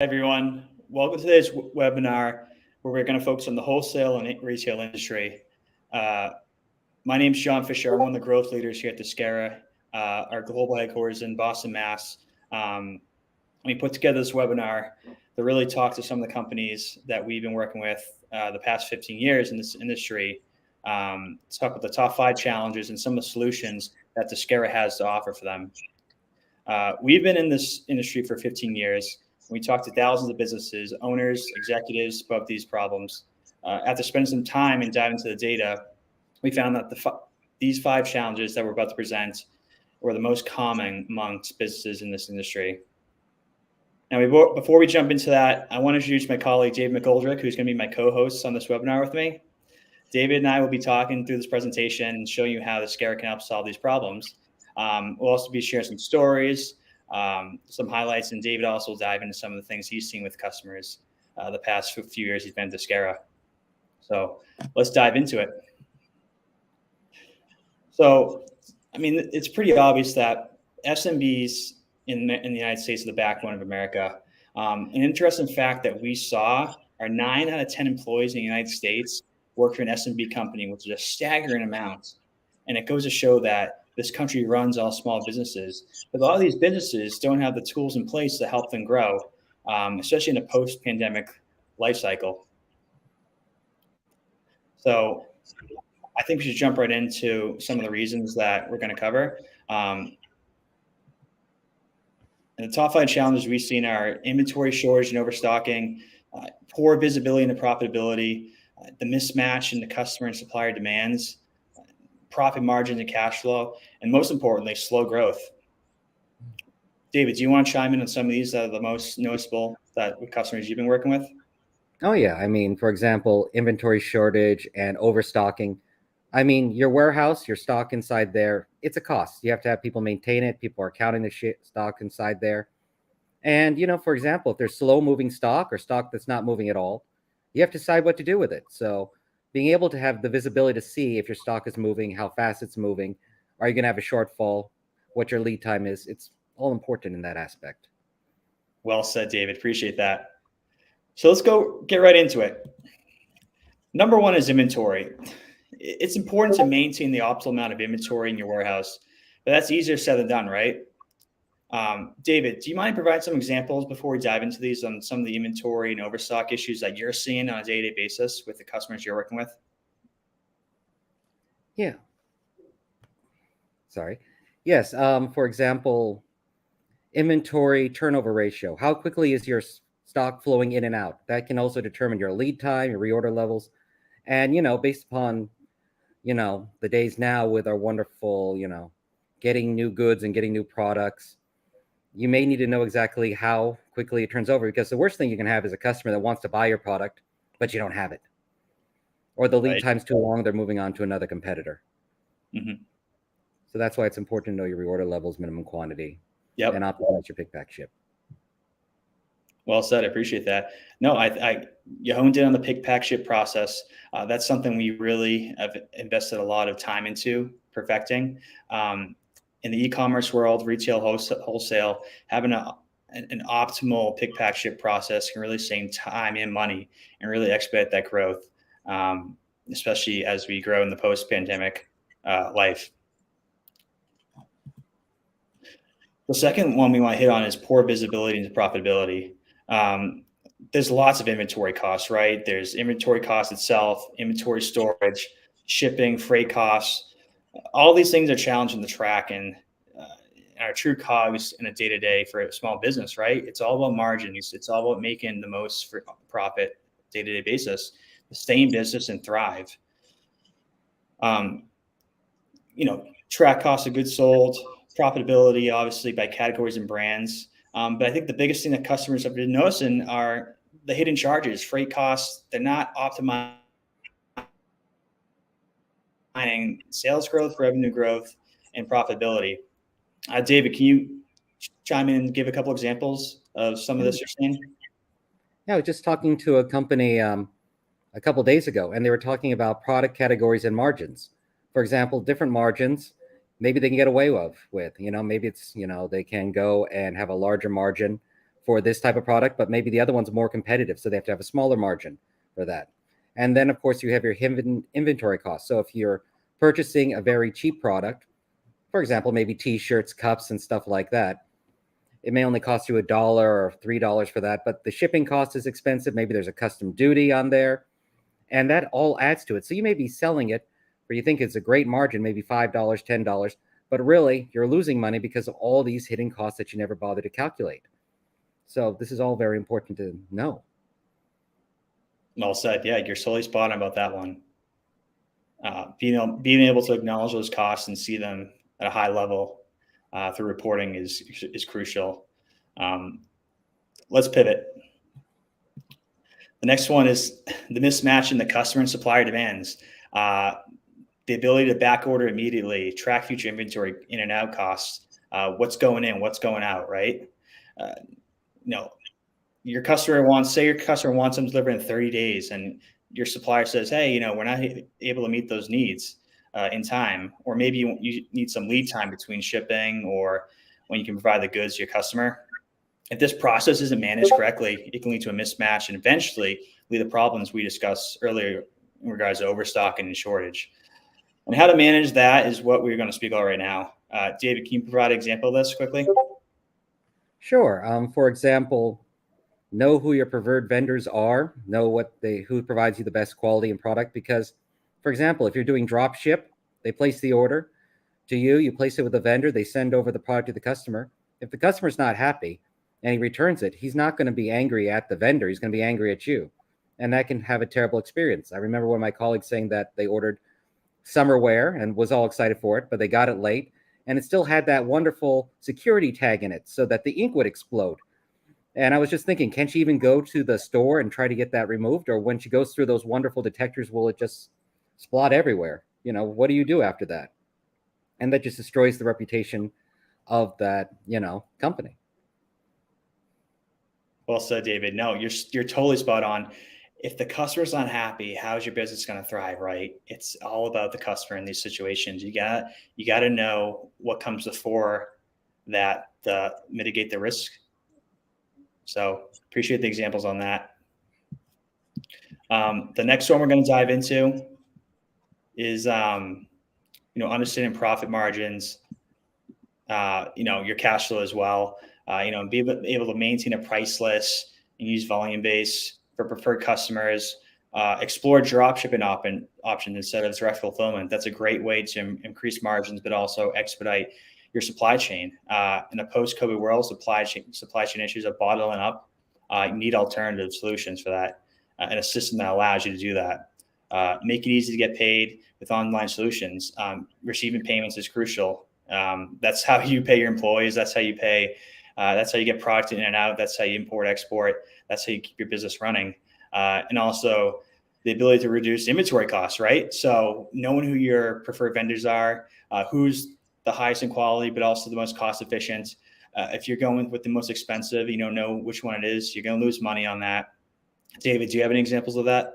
Everyone. Welcome to today's webinar where we're going to focus on the wholesale and retail industry. Uh, my name is John Fisher. I'm one of the growth leaders here at Discara, our global headquarters in Boston, Mass. We put together this webinar to really talk to some of the companies that we've been working with the past 15 years in this industry, to talk about the top 5 challenges and some of the solutions that Discara has to offer for them. We've been in this industry for 15 years. We talked to thousands of businesses, owners, executives about these problems. After spending some time and diving into the data, we found that these 5 challenges that we're about to present were the most common amongst businesses in this industry. Now, before we jump into that, I want to introduce my colleague, David McGoldrick, who's going to be my co-host on this webinar with me. David and I will be talking through this presentation and showing you how Discara can help solve these problems. We'll also be sharing some stories, some highlights, and David also will dive into some of the things he's seen with customers the past few years he's been at Discara. So let's dive into it. So, I mean, it's pretty obvious that SMBs in the United States are the backbone of America. An interesting fact that we saw are 9 out of 10 employees in the United States work for an SMB company, which is a staggering amount. And it goes to show that this country runs all small businesses, but a lot of these businesses don't have the tools in place to help them grow, especially in a post-pandemic life cycle. So I think we should jump right into some of the reasons that we're going to cover. And the top 5 challenges we've seen are inventory shortage and overstocking, poor visibility into profitability, the mismatch in the customer and supplier demands, profit margins and cash flow, and most importantly, slow growth. David, do you want to chime in on some of these that are the most noticeable that with customers you've been working with? Oh, yeah. I mean, for example, inventory shortage and overstocking. I mean, your warehouse, your stock inside there, it's a cost. You have to have people maintain it. People are counting the stock inside there. And, for example, if there's slow moving stock or stock that's not moving at all, you have to decide what to do with it. So being able to have the visibility to see if your stock is moving, how fast it's moving, are you going to have a shortfall, what your lead time is, it's all important in that aspect. Well said, David. Appreciate that. So let's get right into it. Number 1 is inventory. It's important to maintain the optimal amount of inventory in your warehouse, but that's easier said than done, right? David, do you mind providing some examples before we dive into these on some of the inventory and overstock issues that you're seeing on a day-to-day basis with the customers you're working with? Yeah. Sorry. Yes. For example, inventory turnover ratio. How quickly is your stock flowing in and out? That can also determine your lead time, your reorder levels. And, based upon, the days now with our wonderful, getting new goods and getting new products, you may need to know exactly how quickly it turns over, because the worst thing you can have is a customer that wants to buy your product, but you don't have it. Or the lead time's too long, they're moving on to another competitor. Mm-hmm. So that's why it's important to know your reorder levels, minimum quantity, and optimize your pick, pack, ship. Well said. I appreciate that. No, you honed in on the pick, pack, ship process. That's something we really have invested a lot of time into perfecting. In the e-commerce world, retail, wholesale, having an optimal pick, pack, ship process can really save time and money and really expedite that growth, especially as we grow in the post-pandemic life. The second one we want to hit on is poor visibility into profitability. There's lots of inventory costs, right? There's inventory cost itself, inventory storage, shipping, freight costs. All these things are challenging to track and our true COGS in a day-to-day for a small business, right? It's all about margins. It's all about making the most for profit day-to-day basis, to stay in business and thrive. Track cost of goods sold, profitability, obviously by categories and brands. But I think the biggest thing that customers have been noticing are the hidden charges, freight costs. They're not optimizing sales growth, revenue growth, and profitability. David, can you chime in and give a couple examples of some of this you're seeing? Yeah, I was just talking to a company a couple days ago, and they were talking about product categories and margins. For example, different margins, maybe they can get away with, maybe it's, they can go and have a larger margin for this type of product, but maybe the other one's more competitive, so they have to have a smaller margin for that. And then, of course, you have your inventory costs. So if you're purchasing a very cheap product, for example, maybe T-shirts, cups, and stuff like that, it may only cost you $1 or $3 for that, but the shipping cost is expensive. Maybe there's a custom duty on there, and that all adds to it. So you may be selling it where you think it's a great margin, maybe $5, $10, but really you're losing money because of all these hidden costs that you never bother to calculate. So this is all very important to know. Well said. Yeah, you're solely spot on about that one. Being able to acknowledge those costs and see them at a high level through reporting is crucial. Let's pivot. The next one is the mismatch in the customer and supplier demands. The ability to back order immediately, track future inventory in and out costs, what's going in, what's going out, right? Your customer wants them delivered in 30 days, and your supplier says, hey, we're not able to meet those needs in time, or maybe you need some lead time between shipping or when you can provide the goods to your customer. If this process isn't managed correctly, it can lead to a mismatch and eventually lead to problems we discussed earlier in regards to overstocking and shortage. And how to manage that is what we're going to speak about right now. David, can you provide an example of this quickly? Sure. For example, know who your preferred vendors are, know who provides you the best quality and product. Because, for example, if you're doing drop ship, they place the order to you, you place it with the vendor, they send over the product to the customer. If the customer's not happy and he returns it, he's not going to be angry at the vendor, he's going to be angry at you. And that can have a terrible experience. I remember one of my colleagues saying that they ordered summer wear and was all excited for it, but they got it late and it still had that wonderful security tag in it so that the ink would explode. And I was just thinking, can she even go to the store and try to get that removed? Or when she goes through those wonderful detectors, will it just splot everywhere? What do you do after that? And that just destroys the reputation of that, company. Well said, David. No, you're totally spot on. If the customer's not happy, how's your business going to thrive, right? It's all about the customer in these situations. You got to know what comes before that to mitigate the risk. So appreciate the examples on that. The next one we're going to dive into is, understanding profit margins, your cash flow as well, be able to maintain a price list and use volume base for preferred customers, explore drop shipping options instead of direct fulfillment. That's a great way to increase margins, but also expedite your supply chain. In a post-COVID world, supply chain issues are bottling up. You need alternative solutions for that, and a system that allows you to do that. Make it easy to get paid with online solutions. Receiving payments is crucial. That's how you pay your employees. That's how you pay. That's how you get product in and out. That's how you import, export. That's how you keep your business running. And also the ability to reduce inventory costs, right? So knowing who your preferred vendors are, who's the highest in quality, but also the most cost efficient. If you're going with the most expensive, know which one it is. You're going to lose money on that. David, do you have any examples of that?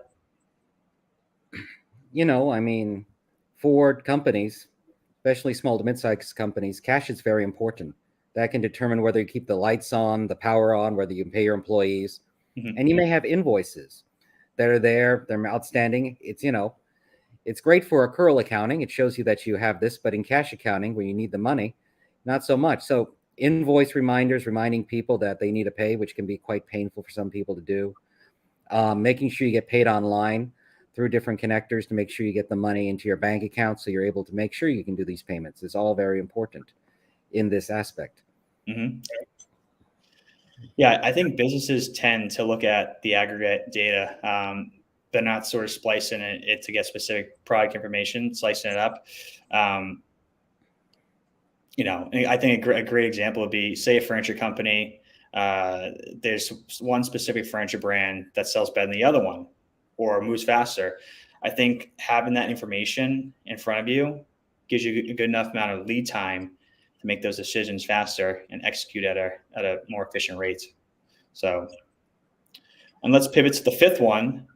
For companies, especially small to mid-sized companies, cash is very important. That can determine whether you keep the lights on, the power on, whether you can pay your employees. Mm-hmm. And you may have invoices that are there, they're outstanding. It's great for accrual accounting. It shows you that you have this, but in cash accounting, where you need the money, not so much. So invoice reminders, reminding people that they need to pay, which can be quite painful for some people to do. Making sure you get paid online through different connectors to make sure you get the money into your bank account so you're able to make sure you can do these payments is all very important in this aspect. Mm-hmm. Yeah, I think businesses tend to look at the aggregate data. They're not sort of splicing it to get specific product information, slicing it up. I think a great example would be, say, a furniture company. There's one specific furniture brand that sells better than the other one or moves faster. I think having that information in front of you gives you a good enough amount of lead time to make those decisions faster and execute at a more efficient rate. So, and let's pivot to the fifth one,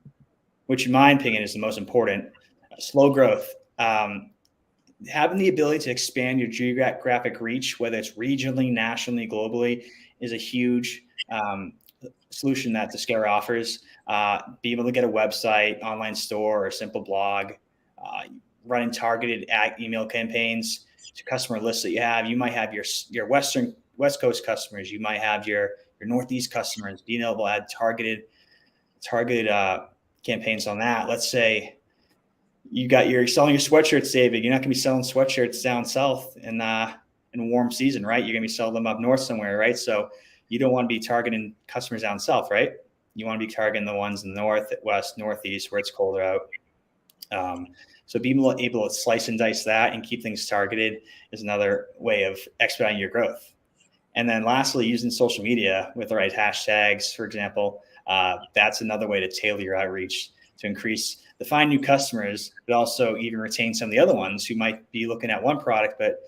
which in my opinion is the most important: slow growth. Having the ability to expand your geographic reach, whether it's regionally, nationally, globally, is a huge solution that Discara offers. Be able to get a website, online store, or a simple blog, running targeted email campaigns to customer lists that you have. You might have your West Coast customers. You might have your Northeast customers. Being able to add targeted campaigns on that. Let's say you're selling your sweatshirts, David. You're not going to be selling sweatshirts down south in warm season, right? You're going to be selling them up north somewhere, right? So you don't want to be targeting customers down south, right? You want to be targeting the ones in the north, west, northeast, where it's colder out. So being able to slice and dice that and keep things targeted is another way of expediting your growth. And then lastly, using social media with the right hashtags, for example, that's another way to tailor your outreach to find new customers, but also even retain some of the other ones who might be looking at one product, but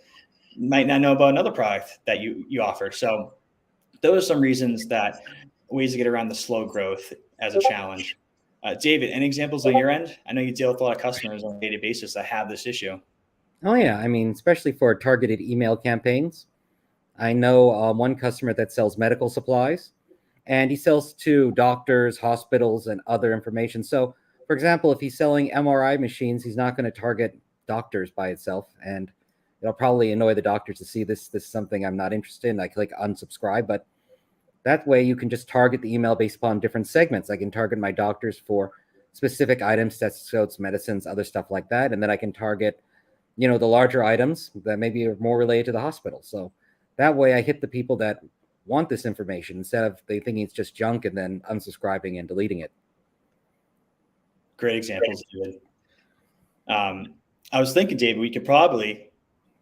might not know about another product that you offer. So those are some ways to get around the slow growth as a challenge. David, any examples on your end? I know you deal with a lot of customers on a daily basis that have this issue. Oh yeah, I mean, especially for targeted email campaigns. I know one customer that sells medical supplies, and he sells to doctors, hospitals, and other information. So, for example, if he's selling MRI machines, he's not going to target doctors by itself, and it'll probably annoy the doctors to see this is something I'm not interested in. I click unsubscribe, but that way you can just target the email based upon different segments. I can target my doctors for specific items, stethoscopes, medicines, other stuff like that. And then I can target, the larger items that maybe are more related to the hospital. So that way I hit the people that want this information instead of they thinking it's just junk and then unsubscribing and deleting it. Great examples, David. I was thinking, David, we could probably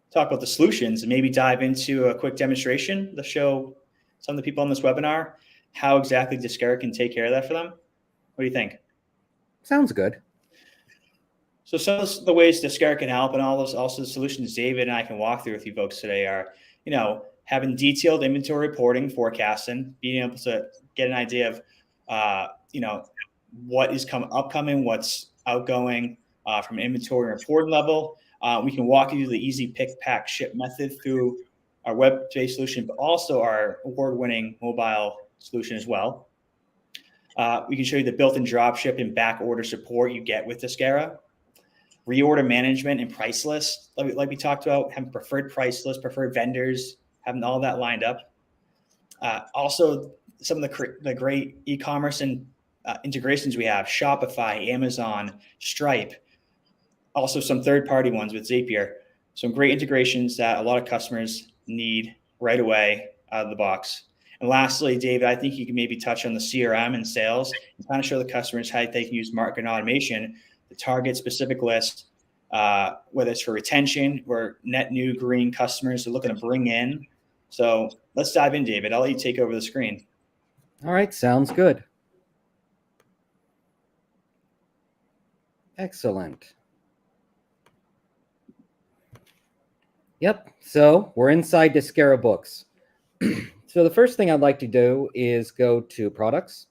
talk about the solutions and maybe dive into a quick demonstration to show some of the people on this webinar how exactly Discara can take care of that for them. What do you think? Sounds good. So some of the ways Discara can help and also the solutions David and I can walk through with you folks today are, having detailed inventory reporting, forecasting, being able to get an idea of, what is upcoming, what's outgoing from an inventory reporting level. We can walk you through the easy pick, pack, ship method through our web-based solution, but also our award-winning mobile solution as well. We can show you the built-in dropship and back order support you get with Discara. Reorder management and price lists, like we talked about, having preferred price lists, preferred vendors, having all that lined up. Also, some of the great e-commerce and integrations we have: Shopify, Amazon, Stripe. Also, some third-party ones with Zapier. Some great integrations that a lot of customers need right away out of the box. And lastly, David, I think you can maybe touch on the CRM and sales and kind of show the customers how they can use marketing automation to target specific lists, whether it's for retention or net new green customers they're looking to bring in. So let's dive in, David. I'll let you take over the screen. All right, sounds good. Excellent. Yep, so we're inside Discara Books. So the first thing I'd like to do is go to products.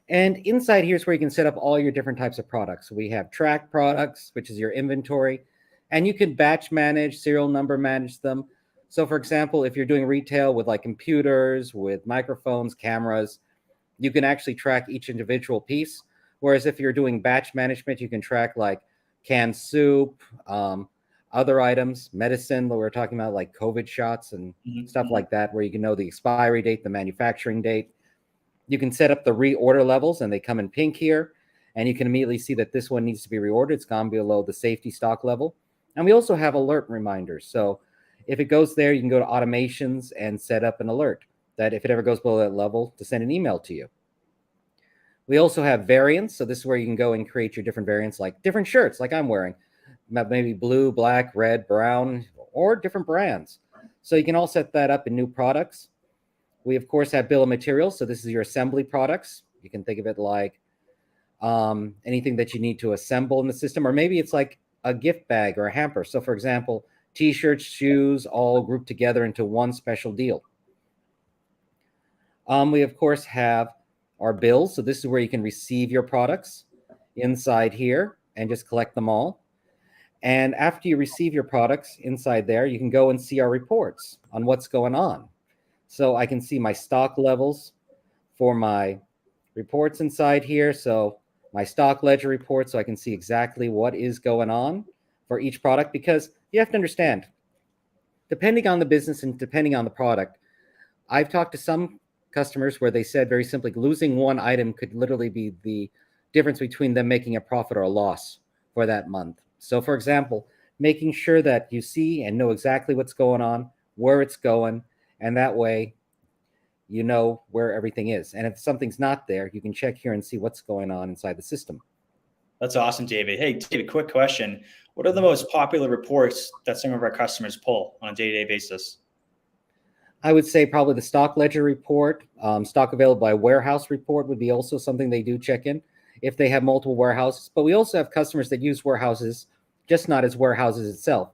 And inside here is where you can set up all your different types of products. We have track products, which is your inventory, and you can batch manage, serial number manage them. So for example, if you're doing retail with like computers, with microphones, cameras, you can actually track each individual piece. Whereas if you're doing batch management, you can track like canned soup, other items, medicine that we're talking about, like COVID shots and stuff like that, where you can know the expiry date, the manufacturing date. You can set up the reorder levels, and they come in pink here. And you can immediately see that this one needs to be reordered. It's gone below the safety stock level. And we also have alert reminders. So if it goes there, you can go to automations and set up an alert that if it ever goes below that level, to send an email to you. We also have variants. So this is where you can go and create your different variants, like different shirts like I'm wearing. Maybe blue, black, red, brown, or different brands. So you can all set that up in new products. We, of course, have bill of materials. So this is your assembly products. You can think of it like anything that you need to assemble in the system, or maybe it's like a gift bag or a hamper. So, for example, T-shirts, shoes, all grouped together into one special deal. We, of course, have our bills. So this is where you can receive your products inside here and just collect them all. And after you receive your products inside there, you can go and see our reports on what's going on. So I can see my stock levels for my reports inside here. So my stock ledger report, so I can see exactly what is going on for each product, because you have to understand, depending on the business and depending on the product, I've talked to some customers where they said very simply, losing one item could literally be the difference between them making a profit or a loss for that month. So for example, making sure that you see and know exactly what's going on, where it's going, and that way you know where everything is. And if something's not there, you can check here and see what's going on inside the system. That's awesome, David. Hey, David, quick question. What are the most popular reports that some of our customers pull on a day-to-day basis? I would say probably the stock ledger report, stock available by warehouse report would be also something they do check in if they have multiple warehouses. But we also have customers that use warehouses, just not as warehouses itself.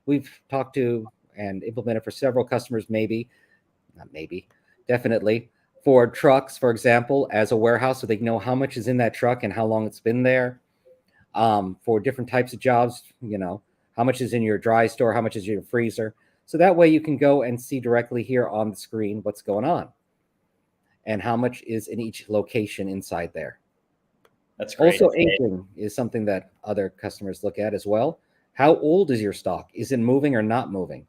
We've talked to and implemented for several customers, definitely for trucks, for example, as a warehouse, so they know how much is in that truck and how long it's been there. For different types of jobs, how much is in your dry store, how much is in your freezer. So that way you can go and see directly here on the screen what's going on and how much is in each location inside there. That's great. Also, aging is something that other customers look at as well. How old is your stock? Is it moving or not moving?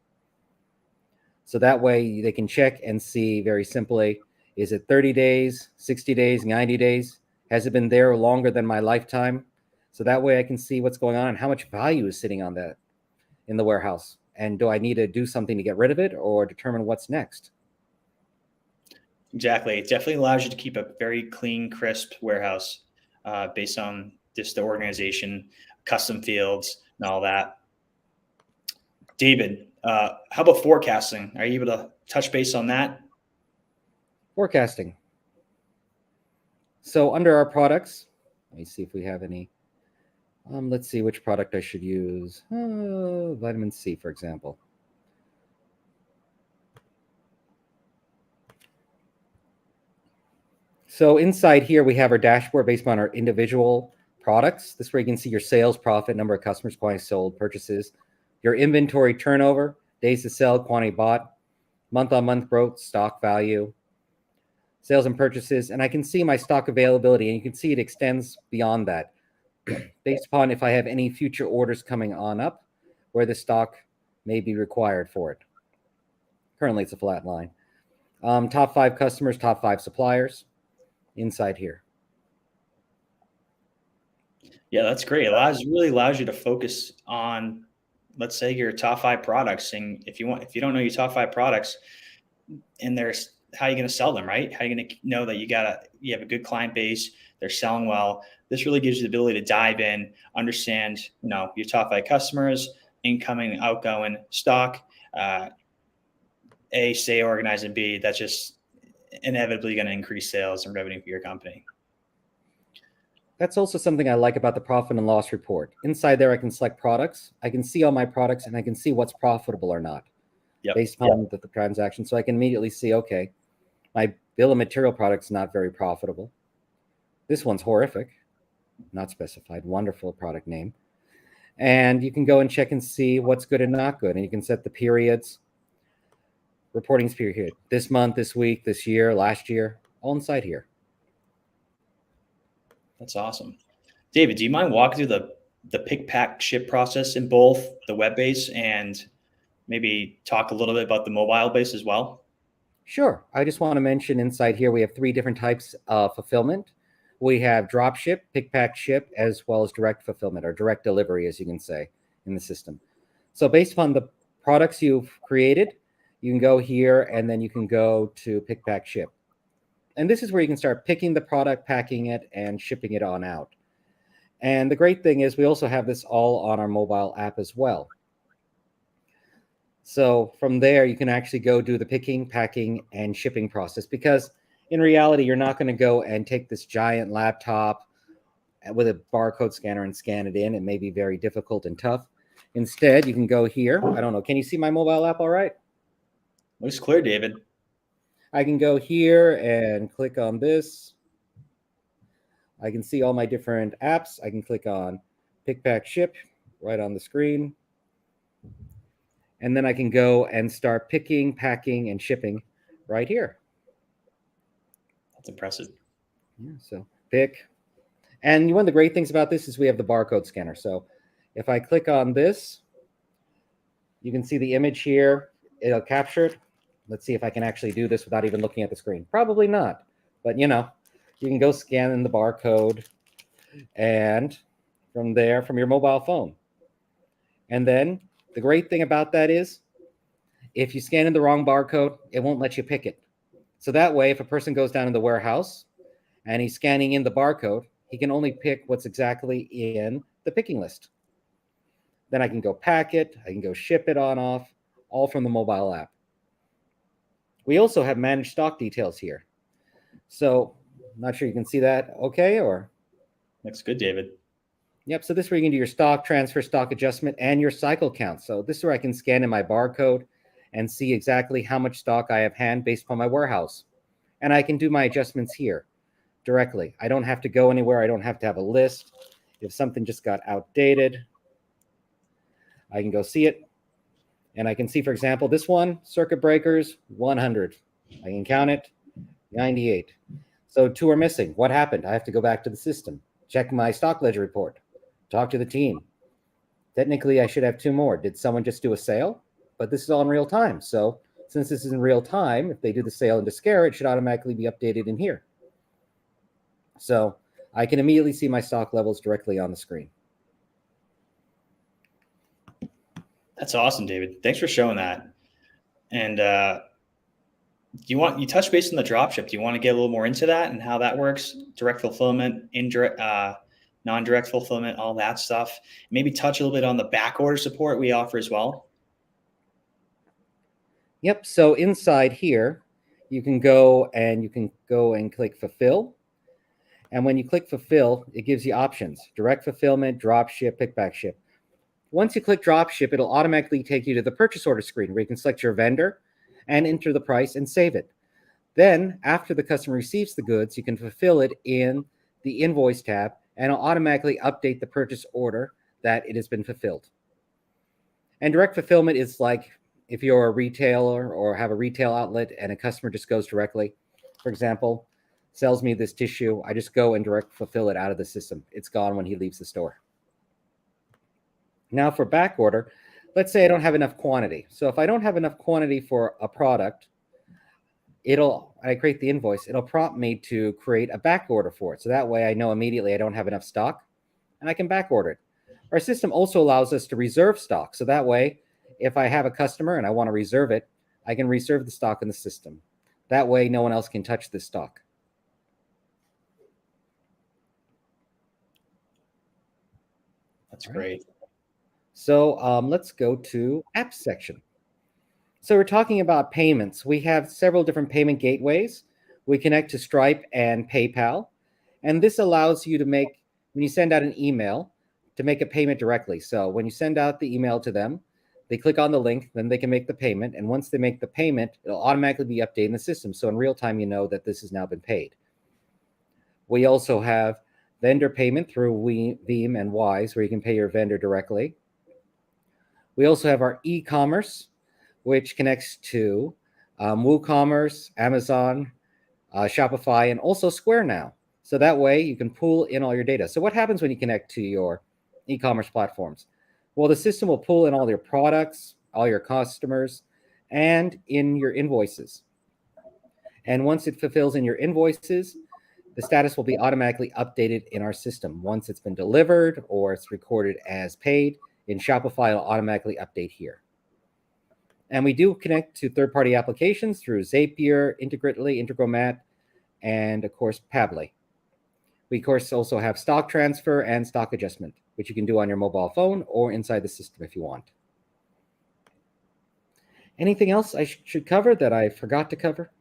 So that way they can check and see very simply, is it 30 days, 60 days, 90 days? Has it been there longer than my lifetime? So that way I can see what's going on and how much value is sitting on that in the warehouse. And do I need to do something to get rid of it or determine what's next? Exactly. It definitely allows you to keep a very clean, crisp warehouse based on just the organization, custom fields, and all that. David, how about forecasting? Are you able to touch base on that? Forecasting. So under our products, let me see if we have any. Let's see which product I should use. Vitamin C, for example. So inside here, we have our dashboard based on our individual products. This way you can see your sales, profit, number of customers, quantity sold, purchases, your inventory turnover, days to sell, quantity bought, month-on-month growth, stock value, sales and purchases. And I can see my stock availability, and you can see it extends beyond that based upon if I have any future orders coming on up where the stock may be required for it. Currently, it's a flat line. Top 5 customers, top 5 suppliers inside here. Yeah, that's great. It really allows you to focus on, let's say, your top 5 products. And if you don't know your top 5 products, and there's how are you going to sell them, right? How are you going to know that you have a good client base, they're selling well. This really gives you the ability to dive in, understand, your top 5 customers, incoming, outgoing, stock, A, stay organized, and B, that's just inevitably going to increase sales and revenue for your company. That's also something I like about the profit and loss report. Inside there, I can select products. I can see all my products, and I can see what's profitable or not based upon the transaction. So I can immediately see, okay, my bill of material product's not very profitable. This one's horrific, not specified. Wonderful product name. And you can go and check and see what's good and not good. And you can set the periods, reporting period, this month, this week, this year, last year, all inside here. That's awesome. David, do you mind walking through the pick, pack, ship process in both the web base and maybe talk a little bit about the mobile base as well? Sure. I just want to mention inside here, we have 3 different types of fulfillment. We have drop ship, pick, pack, ship, as well as direct fulfillment or direct delivery, as you can say in the system. So based upon the products you've created, you can go here and then you can go to pick, pack, ship. And this is where you can start picking the product, packing it, and shipping it on out. And the great thing is we also have this all on our mobile app as well. So from there, you can actually go do the picking, packing, and shipping process, because in reality, you're not going to go and take this giant laptop with a barcode scanner and scan it in. It may be very difficult and tough. Instead, you can go here. I don't know. Can you see my mobile app all right? Looks clear, David. I can go here and click on this. I can see all my different apps. I can click on pick, pack, ship right on the screen. And then I can go and start picking, packing, and shipping right here. That's impressive. Yeah, so pick. And one of the great things about this is we have the barcode scanner. So if I click on this, you can see the image here. It'll capture it. Let's see if I can actually do this without even looking at the screen. Probably not. But, you can go scan in the barcode and from there, from your mobile phone. And then the great thing about that is if you scan in the wrong barcode, it won't let you pick it. So that way, if a person goes down in the warehouse and he's scanning in the barcode, he can only pick what's exactly in the picking list. Then I can go pack it, I can go ship it on off, all from the mobile app. We also have managed stock details here. So I'm not sure you can see that okay, or? Looks good, David. Yep, so this is where you can do your stock transfer, stock adjustment, and your cycle count. So this is where I can scan in my barcode and see exactly how much stock I have hand based upon my warehouse. And I can do my adjustments here directly. I don't have to go anywhere. I don't have to have a list. If something just got outdated, I can go see it. And I can see, for example, this one, circuit breakers, 100. I can count it, 98. So 2 are missing. What happened? I have to go back to the system, check my stock ledger report, talk to the team. Technically, I should have 2 more. Did someone just do a sale? But this is all in real time. So since this is in real time, if they do the sale in Discara, it should automatically be updated in here. So I can immediately see my stock levels directly on the screen. That's awesome, David. Thanks for showing that. And you touch base on the dropship. Do you want to get a little more into that and how that works? Direct fulfillment, indirect, non-direct fulfillment, all that stuff. Maybe touch a little bit on the back order support we offer as well. Yep. So inside here, you can go and click fulfill. And when you click fulfill, it gives you options: direct fulfillment, drop ship, pick back ship. Once you click drop ship, it'll automatically take you to the purchase order screen where you can select your vendor and enter the price and save it. Then after the customer receives the goods, you can fulfill it in the invoice tab and it'll automatically update the purchase order that it has been fulfilled. And direct fulfillment is like if you're a retailer or have a retail outlet and a customer just goes directly, for example, sells me this tissue, I just go and direct fulfill it out of the system. It's gone when he leaves the store. Now for back order, let's say I don't have enough quantity. So if I don't have enough quantity for a product, I create the invoice, it'll prompt me to create a back order for it. So that way I know immediately I don't have enough stock and I can back order it. Our system also allows us to reserve stock. So that way, if I have a customer and I want to reserve it, I can reserve the stock in the system. That way no one else can touch this stock. That's great. So let's go to apps section. So we're talking about payments. We have several different payment gateways. We connect to Stripe and PayPal. And this allows you to make, when you send out an email, to make a payment directly. So when you send out the email to them, they click on the link, then they can make the payment. And once they make the payment, it'll automatically be updated in the system. So in real time, you know that this has now been paid. We also have vendor payment through Veeam and Wise, where you can pay your vendor directly. We also have our e-commerce, which connects to WooCommerce, Amazon, Shopify, and also Square now. So that way you can pull in all your data. So what happens when you connect to your e-commerce platforms? Well, the system will pull in all your products, all your customers, and in your invoices. And once it fulfills in your invoices, the status will be automatically updated in our system. Once it's been delivered or it's recorded as paid, in Shopify, it'll automatically update here. And we do connect to third-party applications through Zapier, Integrately, Integromat, and of course, Pably. We, of course, also have stock transfer and stock adjustment, which you can do on your mobile phone or inside the system if you want. Anything else I should cover that I forgot to cover?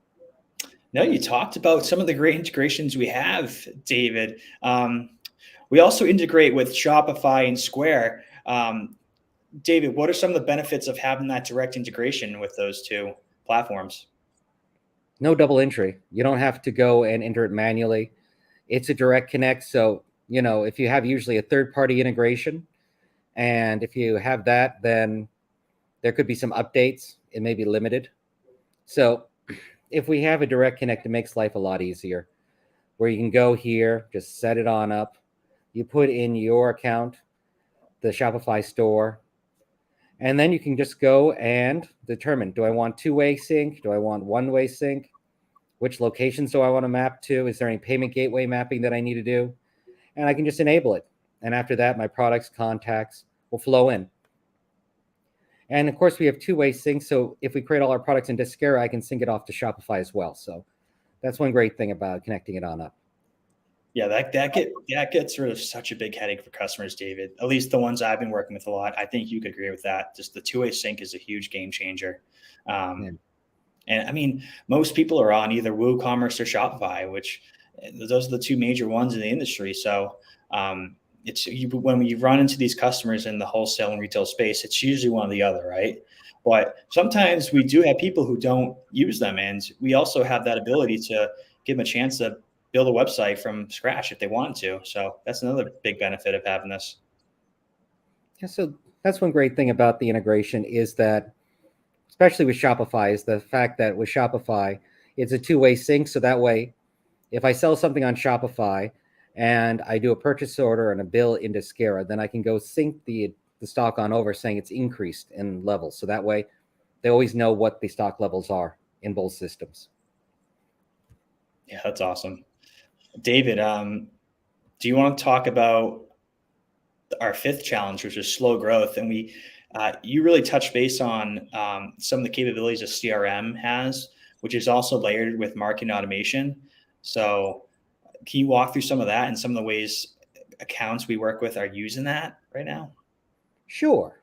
No, you talked about some of the great integrations we have, David. We also integrate with Shopify and Square. David, what are some of the benefits of having that direct integration with those 2 platforms? No double entry. You don't have to go and enter it manually. It's a direct connect. So, if you have usually a third-party integration, and if you have that, then there could be some updates. It may be limited. So if we have a direct connect, it makes life a lot easier, where you can go here, just set it on up. You put in your account, the Shopify store, and then you can just go and determine, do I want two-way sync? Do I want one-way sync? Which locations do I want to map to? Is there any payment gateway mapping that I need to do? And I can just enable it. And after that, my products, contacts will flow in. And of course, we have two-way sync. So if we create all our products in Discara, I can sync it off to Shopify as well. So that's one great thing about connecting it on up. Yeah, that gets rid of such a big headache for customers, David. At least the ones I've been working with a lot. I think you could agree with that. Just the two-way sync is a huge game changer. Yeah. And I mean, most people are on either WooCommerce or Shopify, which those are the two major ones in the industry. So when you run into these customers in the wholesale and retail space, it's usually one or the other, right? But sometimes we do have people who don't use them, and we also have that ability to give them a chance to build a website from scratch if they want to. So that's another big benefit of having this. Yeah, so that's one great thing about the integration is that, especially with Shopify, is the fact that with Shopify, it's a two-way sync. So that way, if I sell something on Shopify and I do a purchase order and a bill into Discara, then I can go sync the stock on over saying it's increased in levels. So that way, they always know what the stock levels are in both systems. Yeah, that's awesome. David, do you want to talk about our fifth challenge, which is slow growth? And you really touched base on some of the capabilities a CRM has, which is also layered with marketing automation. So can you walk through some of that and some of the ways accounts we work with are using that right now? Sure.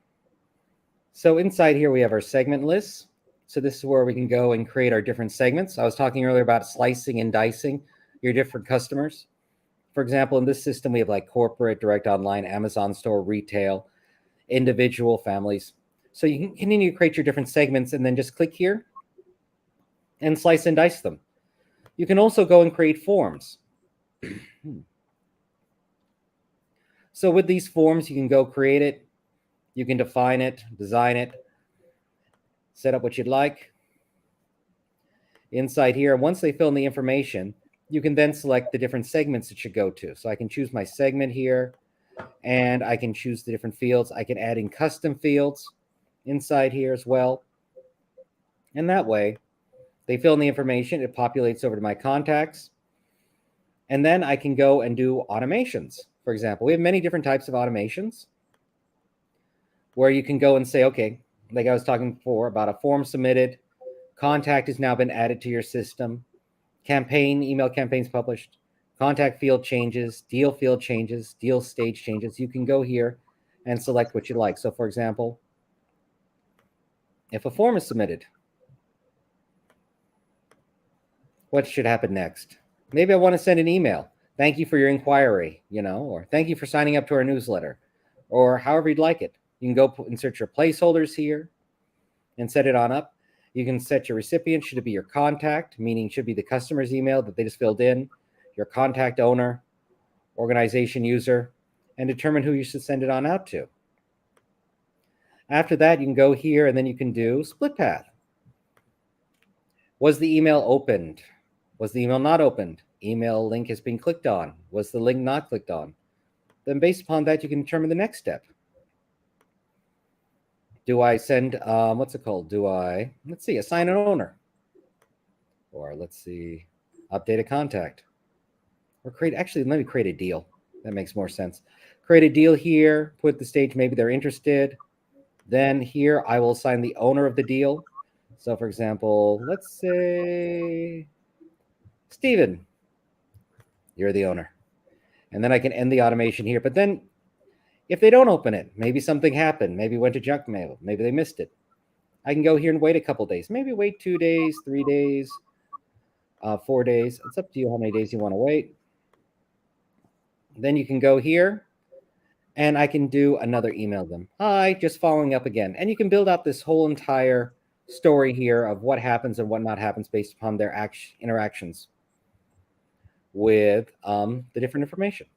So inside here, we have our segment lists. So this is where we can go and create our different segments. I was talking earlier about slicing and dicing your different customers. For example, in this system, we have like corporate, direct online, Amazon store, retail, individual, families. So you can continue to create your different segments and then just click here and slice and dice them. You can also go and create forms. So with these forms, you can go create it. You can define it, design it, set up what you'd like. Inside here, once they fill in the information, you can then select the different segments it should go to. So I can choose my segment here, and I can choose the different fields. I can add in custom fields inside here as well. And that way, they fill in the information, it populates over to my contacts, and then I can go and do automations. For example, we have many different types of automations where you can go and say, okay, like I was talking before about a form submitted, contact has now been added to your system, email campaigns published, contact field changes, deal field changes, deal stage changes. You can go here and select what you like. So for example, if a form is submitted, what should happen next? Maybe I want to send an email. Thank you for your inquiry, or thank you for signing up to our newsletter, or however you'd like it. You can go insert your placeholders here and set it on up. You can set your recipient. Should it be your contact, meaning should be the customer's email that they just filled in, your contact owner, organization user, and determine who you should send it on out to. After that, you can go here and then you can do split path. Was the email opened? Was the email not opened? Email link has been clicked on. Was the link not clicked on? Then based upon that, you can determine the next step. Do I send, assign an owner? Or update a contact. Or let me create a deal. That makes more sense. Create a deal here, put the stage, maybe they're interested. Then here, I will assign the owner of the deal. So for example, let's say, Steven, you're the owner. And then I can end the automation here. But then if they don't open it, maybe something happened, maybe went to junk mail, maybe they missed it. I can go here and wait a couple days, maybe wait 2 days, 3 days, 4 days. It's up to you how many days you want to wait. Then you can go here and I can do another email them. Hi, just following up again. And you can build out this whole entire story here of what happens and what not happens based upon their interactions with the different information.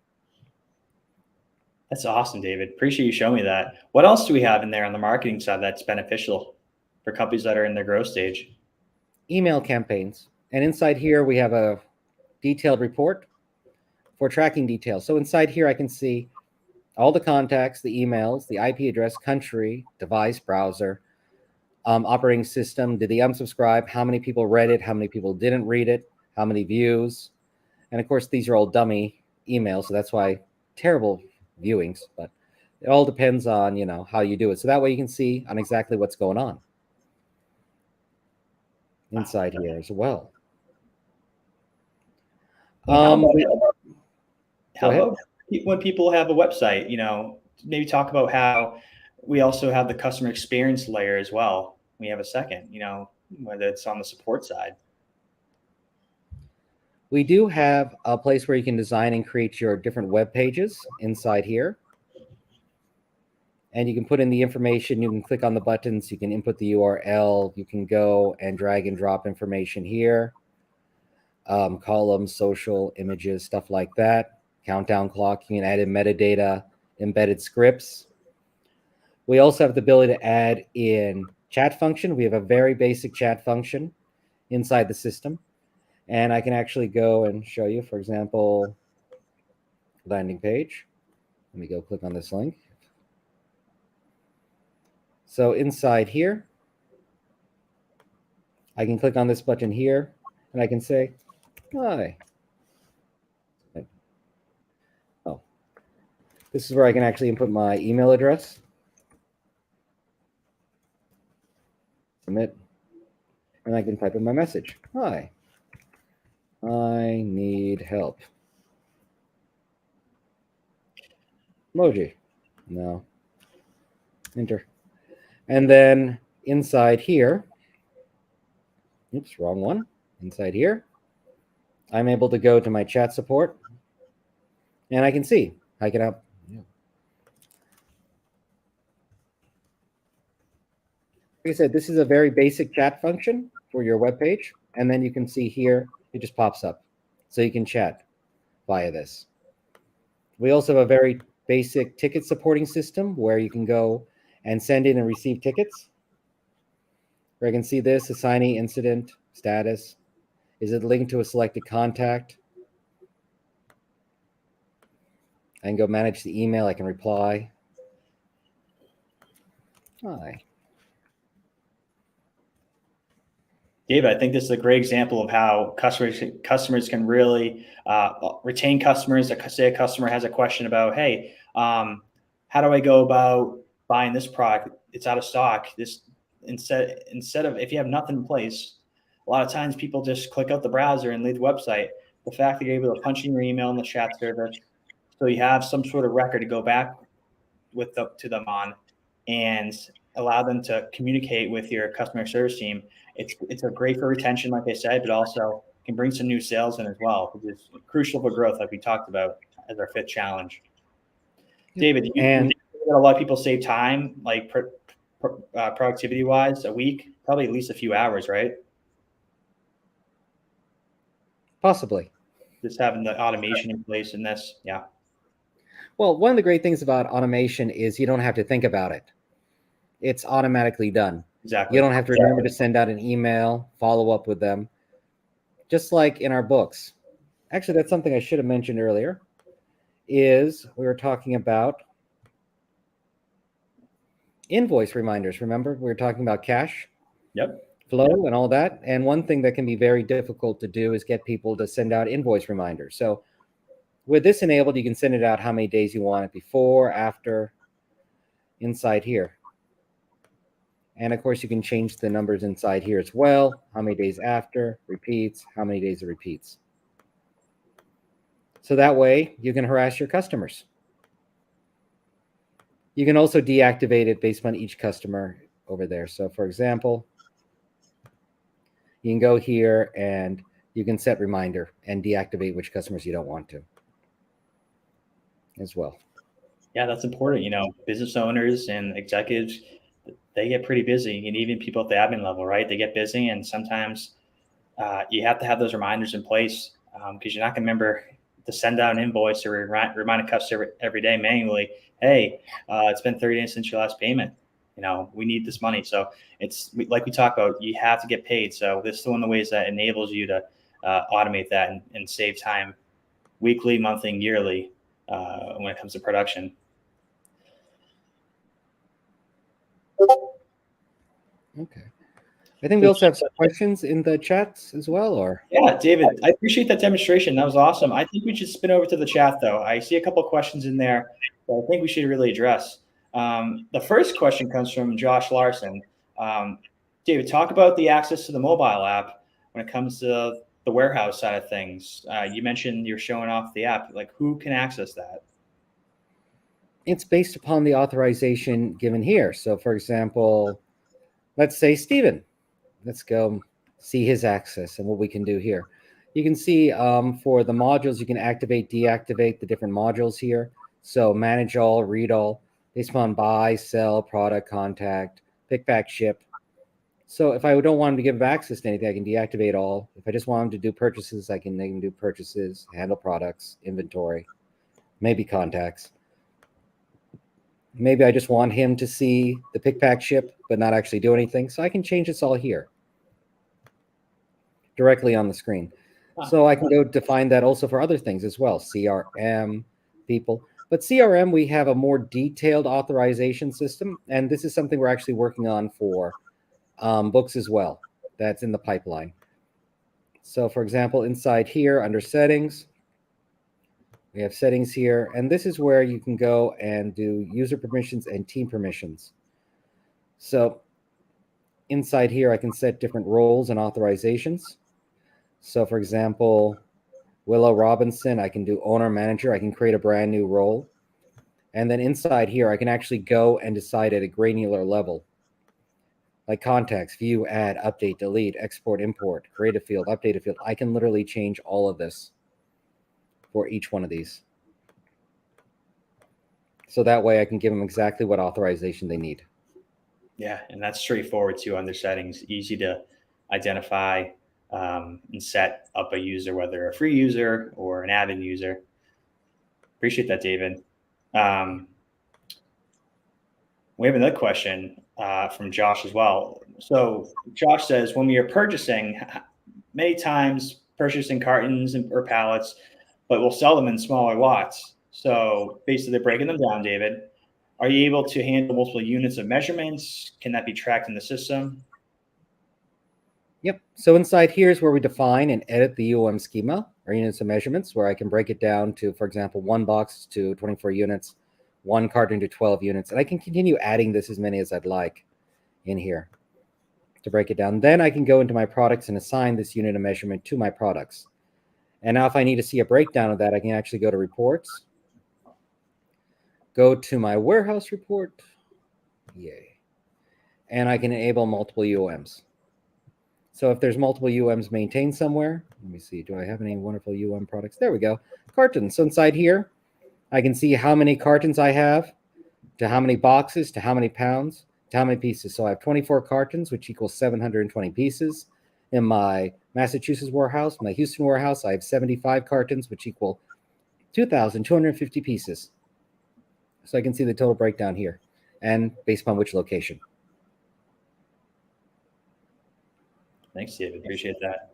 That's awesome, David. Appreciate you showing me that. What else do we have in there on the marketing side that's beneficial for companies that are in their growth stage? email campaigns. And inside here, we have a detailed report for tracking details. So inside here, I can see all the contacts, the emails, the IP address, country, device, browser, operating system. Did they unsubscribe? How many people read it? How many people didn't read it? How many views? And of course, these are all dummy emails, so that's why terrible viewings. But it all depends on how you do it. So that way you can see on exactly what's going on inside here as well. How Go ahead. about when people have a website? Maybe talk about how we also have the customer experience layer as well. We have a second, whether it's on the support side. We do have a place where you can design and create your different web pages inside here. And you can put in the information. You can click on the buttons. You can input the URL. You can go and drag and drop information here. Columns, social, images, stuff like that. Countdown clock. You can add in metadata, embedded scripts. We also have the ability to add in chat function. We have a very basic chat function inside the system. And I can actually go and show you, for example, landing page. Let me go click on this link. So inside here, I can click on this button here, and I can say, hi. Oh, this is where I can actually input my email address. Submit. And I can type in my message. Hi. I need help. Emoji. No. Enter. And then inside here, oops, wrong one. Inside here, I'm able to go to my chat support, and I can see I can help. Like I said, this is a very basic chat function for your web page, and then you can see here it just pops up, so you can chat via this. We also have a very basic ticket supporting system where you can go and send in and receive tickets. Where I can see this assignee incident status. Is it linked to a selected contact? I can go manage the email. I can reply. Hi. David, I think this is a great example of how customers can really retain customers. Say a customer has a question about, hey, how do I go about buying this product? It's out of stock. This instead of, if you have nothing in place, a lot of times people just click out the browser and leave the website. The fact that you're able to punch in your email in the chat service, so you have some sort of record to go back to them on, and allow them to communicate with your customer service team. It's a great for retention, like I said, but also can bring some new sales in as well, which is crucial for growth, like we talked about as our fifth challenge. David, you think a lot of people save time, like productivity wise, a week, probably at least a few hours, right? Possibly. Just having the automation in place in this, yeah. Well, one of the great things about automation is you don't have to think about it. It's automatically done. Exactly. You don't have to remember to send out an email, follow up with them. Just like in our books. Actually, that's something I should have mentioned earlier, is we were talking about invoice reminders. Remember, we were talking about cash flow and all that. And one thing that can be very difficult to do is get people to send out invoice reminders. So with this enabled, you can send it out how many days you want it, before, after, inside here. And of course, you can change the numbers inside here as well. How many days after, repeats, how many days it repeats. So that way you can harass your customers. You can also deactivate it based on each customer over there. So for example, you can go here and you can set reminder and deactivate which customers you don't want to as well. Yeah, that's important. Business owners and executives, they get pretty busy, and even people at the admin level, right? They get busy, and sometimes you have to have those reminders in place because you're not going to remember to send out an invoice or remind a customer every day manually, hey, it's been 30 days since your last payment. we need this money. So it's like we talk about, you have to get paid. So this is one of the ways that enables you to automate that and save time weekly, monthly, and yearly when it comes to production. Okay. I think we also have some questions in the chats as well, or? Yeah, David, I appreciate that demonstration. That was awesome. I think we should spin over to the chat, though. I see a couple of questions in there that I think we should really address. The first question comes from Josh Larson. David, talk about the access to the mobile app when it comes to the warehouse side of things. You mentioned you're showing off the app. Like, who can access that? It's based upon the authorization given here. So, for example, let's say Steven. Let's go see his access and what we can do here. You can see for the modules, you can activate, deactivate the different modules here. So manage all, read all, based upon buy, sell, product, contact, pick, pack, ship. So if I don't want him to give access to anything, I can deactivate all. If I just want him to do purchases, I can make him do purchases, handle products, inventory, maybe contacts. Maybe I just want him to see the pick, pack, ship, but not actually do anything. So I can change this all here directly on the screen. So I can go define that also for other things as well, CRM, people. But CRM, we have a more detailed authorization system, and this is something we're actually working on for books as well. That's in the pipeline. So for example, inside here under settings, we have settings here, and this is where you can go and do user permissions and team permissions. So inside here, I can set different roles and authorizations. So for example, Willow Robinson, I can do owner manager. I can create a brand new role. And then inside here, I can actually go and decide at a granular level, like contacts, view, add, update, delete, export, import, create a field, update a field. I can literally change all of this for each one of these. So that way I can give them exactly what authorization they need. Yeah, and that's straightforward too under settings. Easy to identify and set up a user, whether a free user or an admin user. Appreciate that, David. We have another question from Josh as well. So Josh says, when we are purchasing, many times purchasing cartons or pallets, but we'll sell them in smaller lots. So basically they're breaking them down, David. Are you able to handle multiple units of measurements? Can that be tracked in the system? Yep. So inside here is where we define and edit the UOM schema, or units of measurements, where I can break it down to, for example, 1 box to 24 units, 1 carton to 12 units. And I can continue adding this as many as I'd like in here to break it down. Then I can go into my products and assign this unit of measurement to my products. And now if I need to see a breakdown of that, I can actually go to reports, go to my warehouse report. Yay. And I can enable multiple UOMs. So if there's multiple UMs maintained somewhere, let me see, do I have any wonderful UM products? There we go. Cartons. So inside here, I can see how many cartons I have, to how many boxes, to how many pounds, to how many pieces. So I have 24 cartons, which equals 720 pieces. In my Massachusetts warehouse, my Houston warehouse, I have 75 cartons, which equal 2,250 pieces. So I can see the total breakdown here, and based upon which location. Thanks, David. Appreciate that.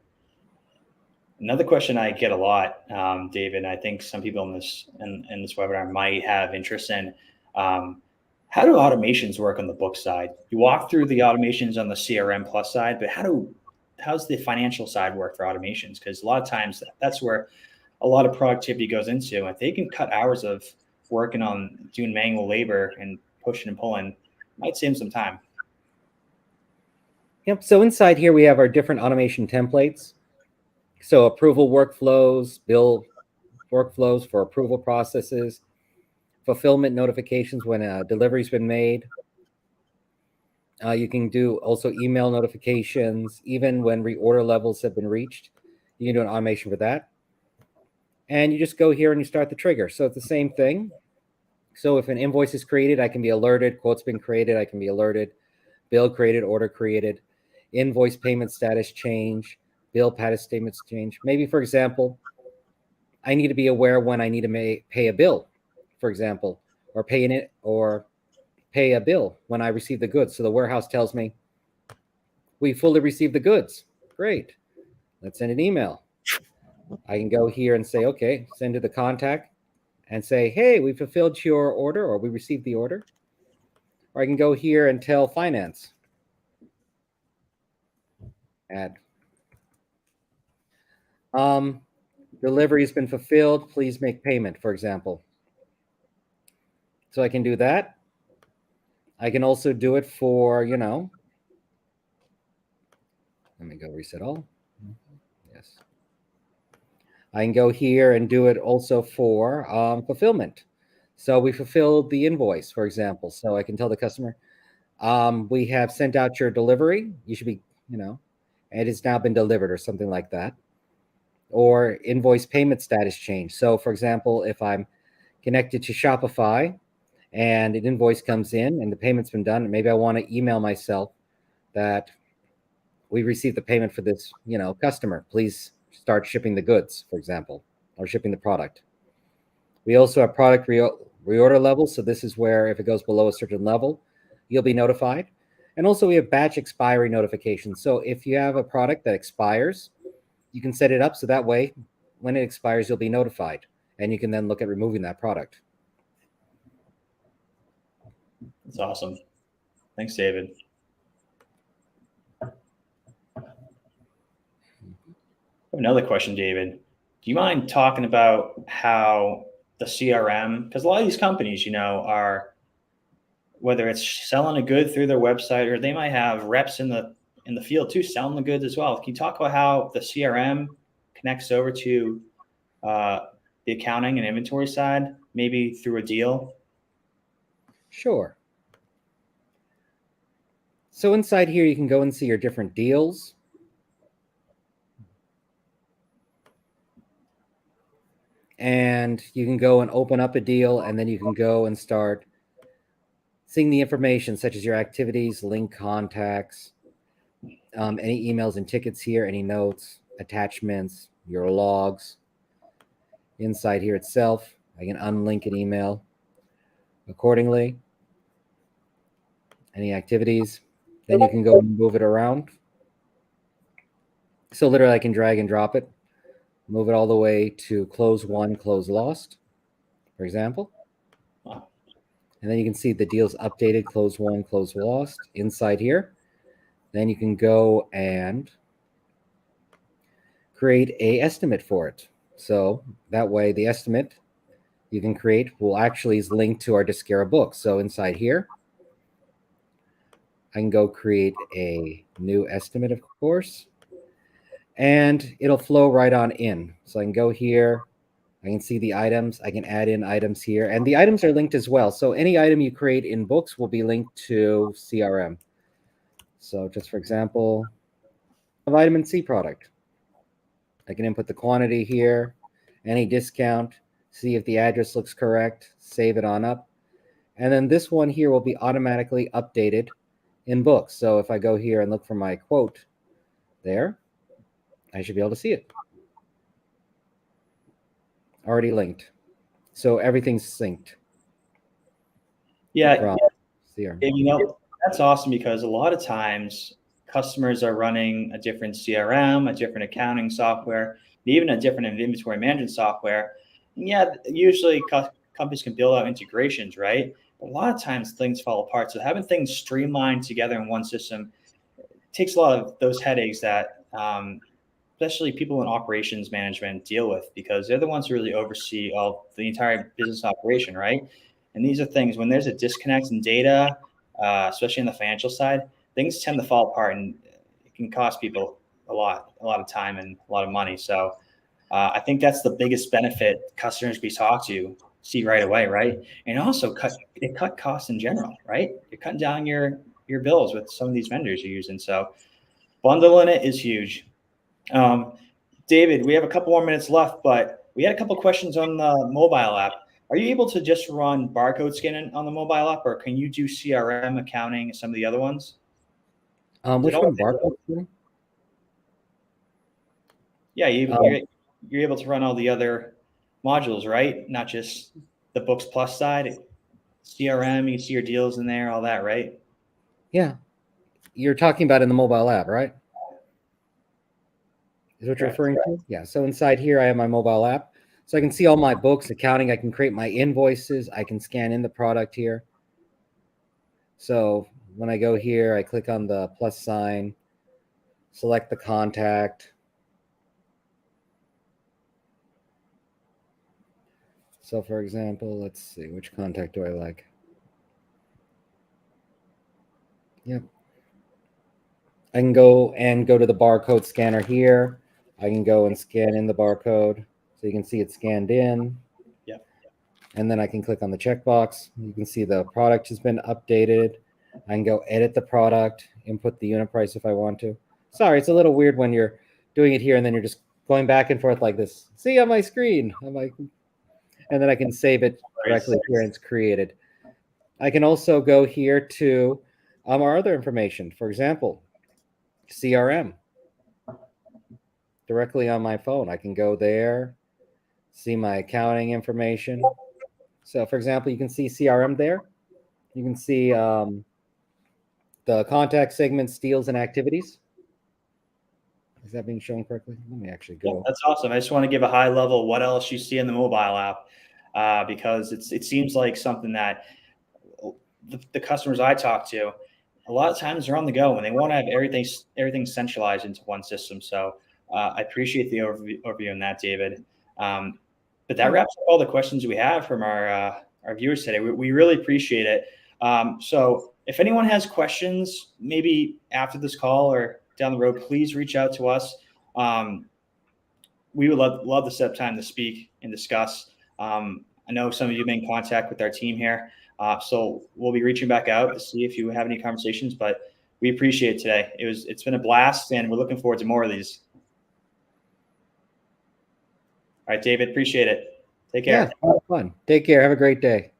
Another question I get a lot, David, and I think some people in this webinar might have interest in, how do automations work on the book side? You walk through the automations on the CRM Plus side, but how's the financial side work for automations? Because a lot of times that's where a lot of productivity goes into. If they can cut hours of working on doing manual labor and pushing and pulling, it might save some time. Yep. So inside here, we have our different automation templates. So approval workflows, bill workflows for approval processes, fulfillment notifications when a delivery's been made. You can do also email notifications, even when reorder levels have been reached. You can do an automation for that. And you just go here and you start the trigger. So it's the same thing. So if an invoice is created, I can be alerted. Quote's been created, I can be alerted. Bill created, order created. Invoice payment status change, bill status statements change. Maybe, for example, I need to be aware when I need to pay a bill, for example, or pay pay a bill when I receive the goods. So the warehouse tells me, we fully received the goods. Great. Let's send an email. I can go here and say, okay, send to the contact and say, hey, we fulfilled your order, or we received the order. Or I can go here and tell finance. Add. Delivery has been fulfilled. Please make payment, for example. So I can do that. I can also do it for, let me go reset all. Yes. I can go here and do it also for fulfillment. So we fulfilled the invoice, for example. So I can tell the customer, we have sent out your delivery. You should be, it has now been delivered or something like that. Or invoice payment status change. So for example, if I'm connected to Shopify and an invoice comes in and the payment's been done, maybe I want to email myself that we received the payment for this, customer. Please start shipping the goods, for example, or shipping the product. We also have product reorder levels. So this is where if it goes below a certain level, you'll be notified. And also we have batch expiry notifications. So if you have a product that expires, you can set it up so that way when it expires, you'll be notified and you can then look at removing that product. That's awesome. Thanks, David. Another question, David. Do you mind talking about how the CRM, because a lot of these companies, are, whether it's selling a good through their website or they might have reps in the field too, selling the goods as well. Can you talk about how the CRM connects over to the accounting and inventory side, maybe through a deal? Sure. So inside here, you can go and see your different deals. And you can go and open up a deal, and then you can go and start seeing the information such as your activities, link contacts, any emails and tickets here, any notes, attachments, your logs. Inside here itself, I can unlink an email accordingly. Any activities, then you can go and move it around. So literally I can drag and drop it, move it all the way to close won, close lost, for example. Wow. And then you can see the deals updated, close won, close lost inside here. Then you can go and create a estimate for it. So that way the estimate you can create will actually is linked to our Discara book. So inside here, I can go create a new estimate, of course, and it'll flow right on in. So I can go here, I can see the items, I can add in items here, and the items are linked as well. So any item you create in books will be linked to CRM. So just for example, a vitamin C product. I can input the quantity here, any discount, see if the address looks correct, save it on up. And then this one here will be automatically updated in books. So if I go here and look for my quote there, I should be able to see it. Already linked. So everything's synced. Yeah. CRM. That's awesome because a lot of times customers are running a different CRM, a different accounting software, even a different inventory management software. And yeah, usually companies can build out integrations, right? But a lot of times things fall apart. So having things streamlined together in one system takes a lot of those headaches that especially people in operations management deal with because they're the ones who really oversee the entire business operation, right? And these are things when there's a disconnect in data, especially on the financial side, things tend to fall apart and it can cost people a lot of time and a lot of money. So I think that's the biggest benefit customers we talk to see right away, right? And also cut costs in general, right? You're cutting down your bills with some of these vendors you're using. So bundling it is huge. David, we have a couple more minutes left, but we had a couple questions on the mobile app. Are you able to just run barcode scanning on the mobile app, or can you do CRM, accounting, and some of the other ones? Which one, barcode scanning? Yeah, you're able to run all the other modules, right? Not just the Books Plus side. CRM, you see your deals in there, all that, right? Yeah. You're talking about in the mobile app, right? Is what you're Correct. referring to? Yeah. So inside here, I have my mobile app. So I can see all my books, accounting. I can create my invoices. I can scan in the product here. So when I go here, I click on the plus sign, select the contact. So for example, let's see, which contact do I like? Yep. I can go to the barcode scanner here. I can go and scan in the barcode. So you can see it scanned in. Yep. And then I can click on the checkbox. You can see the product has been updated. I can go edit the product, input the unit price if I want to. Sorry, it's a little weird when you're doing it here and then you're just going back and forth like this. See on my screen. And then I can save it directly here and it's created. I can also go here to our other information. For example, CRM. Directly on my phone. I can go there, see my accounting information. So for example, you can see CRM there. You can see the contact segments, deals, and activities. Is that being shown correctly? Let me actually go. Yeah, that's awesome. I just want to give a high level what else you see in the mobile app, because it seems like something that the customers I talk to, a lot of times they're on the go and they want to have everything centralized into one system. So I appreciate the overview on that, David. But that wraps up all the questions we have from our viewers today. We really appreciate it. So if anyone has questions, maybe after this call or down the road, please reach out to us. We would love to set up time to speak and discuss. I know some of you have been in contact with our team here. So we'll be reaching back out to see if you have any conversations, but we appreciate it today. It's been a blast and we're looking forward to more of these. All right, David, appreciate it. Take care. Yeah, fun. Take care. Have a great day.